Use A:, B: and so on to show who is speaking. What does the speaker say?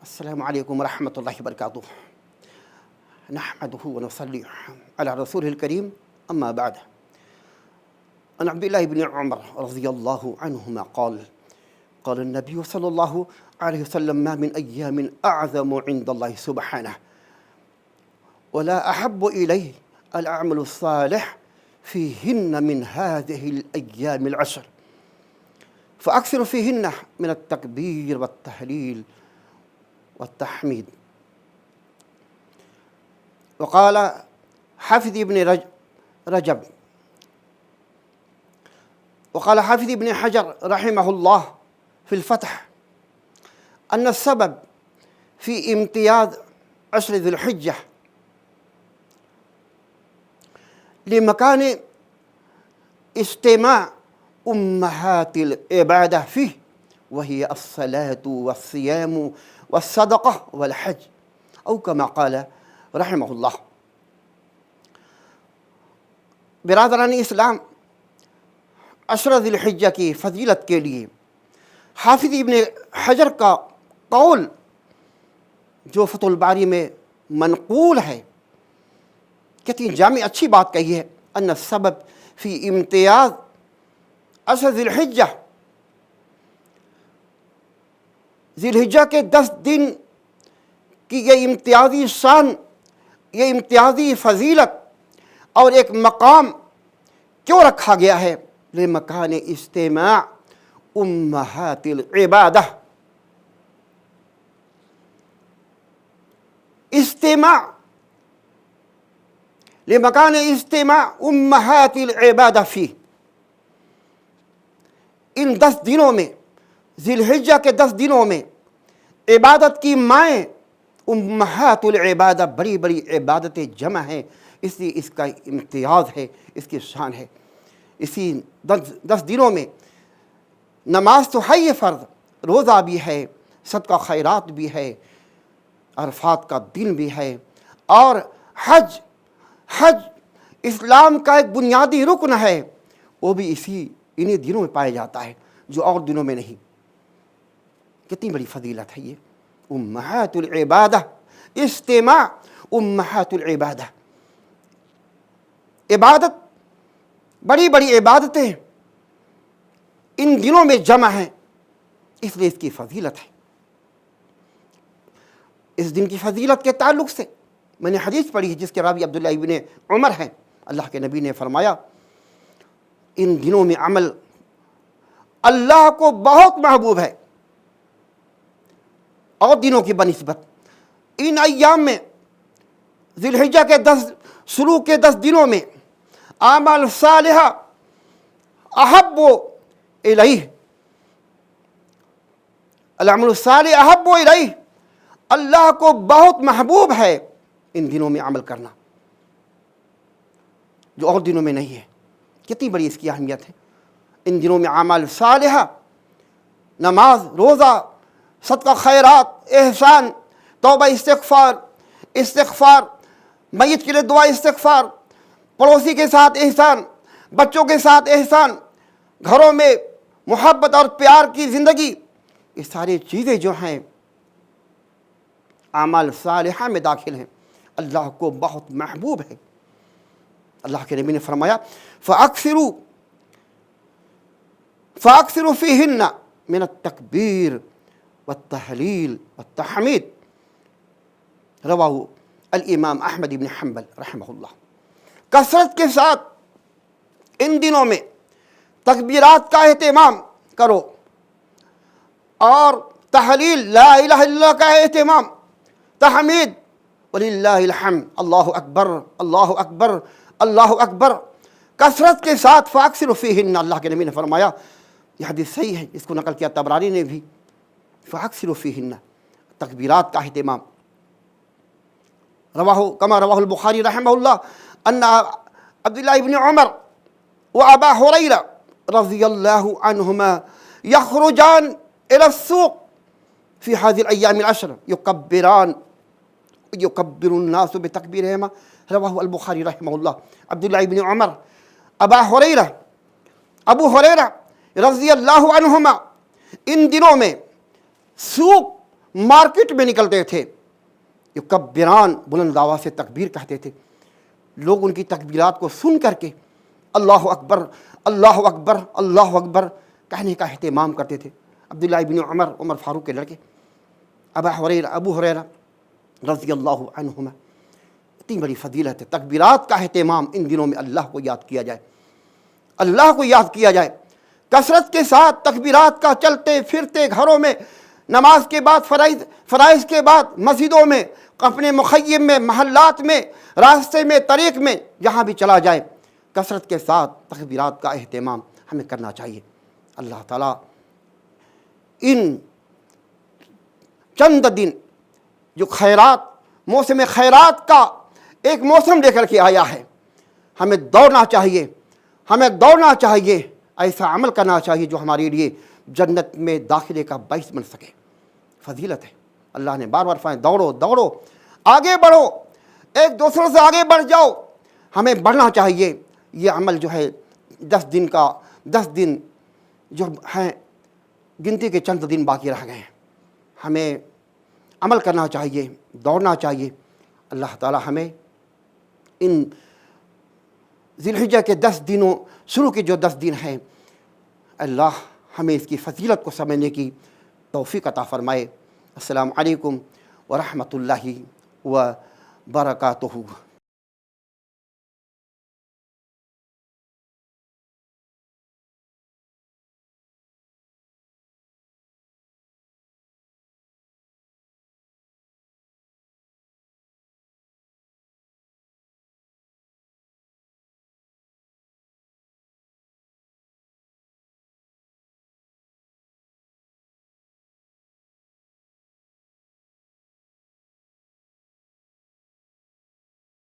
A: السلام علیکم ورحمۃ اللہ وبرکاتہ نحمده ونصلی علی رسول الکریم اما بعد عن عبد الله بن عمر رضی اللہ عنہما قال قال النبی صلی اللہ علیہ وسلم ما من ایام اعظم عند اللہ سبحانہ ولا احب الیہ العمل الصالح فیہن من هذه الايام العشر فاکثر فیہن من التکبیر والتہلیل والتحمید. وقال حافظ ابن رجب وقال حافظ ابن حجر رحمه الله في الفتح أن السبب في امتياز عشر ذي الحجة لمكان اجتماع أمهات العبادة فيه وهي الصلاة والصيام والصدقة والحج أو كما قال رحمه الله. برادران اسلام، عشر ذی الحجہ کی فضیلت کے لیے حافظ ابن حجر کا قول جو فتح الباری میں منقول ہے، کتنی جامع اچھی بات کہی ہے. ان السبب فی امتیاز عشر ذی الحجہ، ذی الحجہ کے 10 دن کی یہ امتیازی شان، یہ امتیازی فضیلت اور ایک مقام کیوں رکھا گیا ہے؟ لمکان اجتماع امہات العبادہ، اجتماع لمکان اجتماع امہات العبادہ فی. ان 10 دنوں میں، ذی الحجہ کے 10 دنوں میں عبادت کی مائیں امہات العبادہ، بڑی بڑی عبادتیں جمع ہیں، اس لیے اس کا امتیاز ہے، اس کی شان ہے. اسی 10 دنوں میں نماز تو ہے یہ فرض، روزہ بھی ہے، صدقہ خیرات بھی ہے، عرفات کا دن بھی ہے، اور حج اسلام کا ایک بنیادی رکن ہے، وہ بھی انہی دنوں میں پایا جاتا ہے جو اور دنوں میں نہیں. کتنی بڑی فضیلت ہے یہ امہات العبادہ، اجتماع امہات العبادہ. عبادت، بڑی بڑی عبادتیں ان دنوں میں جمع ہیں، اس لیے اس کی فضیلت ہے. اس دن کی فضیلت کے تعلق سے میں نے حدیث پڑھی ہے جس کے راوی عبداللہ ابن عمر ہیں. اللہ کے نبی نے فرمایا ان دنوں میں عمل اللہ کو بہت محبوب ہے اور دنوں کی بنسبت. ان ایام میں، ذی الحجہ کے 10 دنوں میں اعمال صالحہ احب الیہ، العمل الصالح احب الیہ، اللہ کو بہت محبوب ہے ان دنوں میں عمل کرنا جو اور دنوں میں نہیں ہے. کتنی بڑی اس کی اہمیت ہے. ان دنوں میں اعمال صالحہ، نماز، روزہ، صدقہ خیرات، احسان، توبہ، استغفار، میت کے لیے دعا، استغفار، پڑوسی کے ساتھ احسان، بچوں کے ساتھ احسان، گھروں میں محبت اور پیار کی زندگی، یہ ساری چیزیں جو ہیں اعمال صالحہ میں داخل ہیں، اللہ کو بہت محبوب ہے. اللہ کے نبی نے فرمایا فَأَكْثِرُوا فِيهِنَّ مِنَ التَّكْبِيرِ والتحلیل والتحمید. رواہ الامام احمد بن حنبل رحمہ اللہ. کثرت کے ساتھ ان دنوں میں تکبیرات کا اہتمام کرو اور تحلیل لا الہ الا اللہ کا اہتمام، تحمید وللہ الحمد، اللہ اکبر اللہ اکبر اللہ اکبر، کثرت کے ساتھ. فاکثروا فیہن، اللہ کے نبی نے فرمایا، یہ حدیث صحیح ہے، اس کو نقل کیا طبرانی نے بھی. فاکثروا فیہن، تکبیرات کا اہتمام. کما رواہ البخاری رحمہ اللہ ان عبداللہ ابن عمر و ابا ہریرہ رضی اللہ عنہما یخرجان الی السوق فی هذه الايام العشر یکبر الناس بتکبیرہما. رواہ البخاری رحمہ اللہ. عبداللہ ابن عمر، ابو ہریرہ رضی اللہ عنہما ان دنوں میں سوق مارکیٹ میں نکلتے تھے، یکبران بلند آواز سے تکبیر کہتے تھے، لوگ ان کی تکبیرات کو سن کر کے اللہ اکبر اللہ اکبر اللہ اکبر کہنے کا اہتمام کرتے تھے۔ عبداللہ ابن عمر فاروق کے لڑکے ابو ہریرہ رضی اللہ عنہما، اتنی بڑی فضیلت ہے تکبیرات کا اہتمام۔ ان دنوں میں اللہ کو یاد کیا جائے، اللہ کو یاد کیا جائے کثرت کے ساتھ، تکبیرات کا چلتے پھرتے گھروں میں، نماز کے بعد فرائض کے بعد مسجدوں میں، اپنے مخیم میں، محلات میں، راستے میں، طریق میں، جہاں بھی چلا جائے کثرت کے ساتھ تکبیرات کا اہتمام ہمیں کرنا چاہیے۔ اللہ تعالیٰ ان چند دن جو خیرات، موسم خیرات کا ایک موسم لے کر کے آیا ہے، ہمیں دوڑنا چاہیے، ہمیں دوڑنا چاہیے، ایسا عمل کرنا چاہیے جو ہمارے لیے جنت میں داخلے کا باعث بن سکے۔ فضیلت ہے، اللہ نے بار بار فرمایا دوڑو دوڑو، آگے بڑھو، ایک دوسرے سے آگے بڑھ جاؤ۔ ہمیں بڑھنا چاہیے۔ یہ عمل جو ہے 10 دن جو ہیں، گنتی کے چند دن باقی رہ گئے ہیں، ہمیں عمل کرنا چاہیے، دوڑنا چاہیے۔ اللہ تعالی ہمیں ان ذی الحجہ کے 10 دنوں، شروع کے جو 10 دن ہیں، اللہ ہمیں اس کی فضیلت کو سمجھنے کی توفیق عطا فرمائے۔ السلام علیکم ورحمۃ اللہ وبرکاتہ۔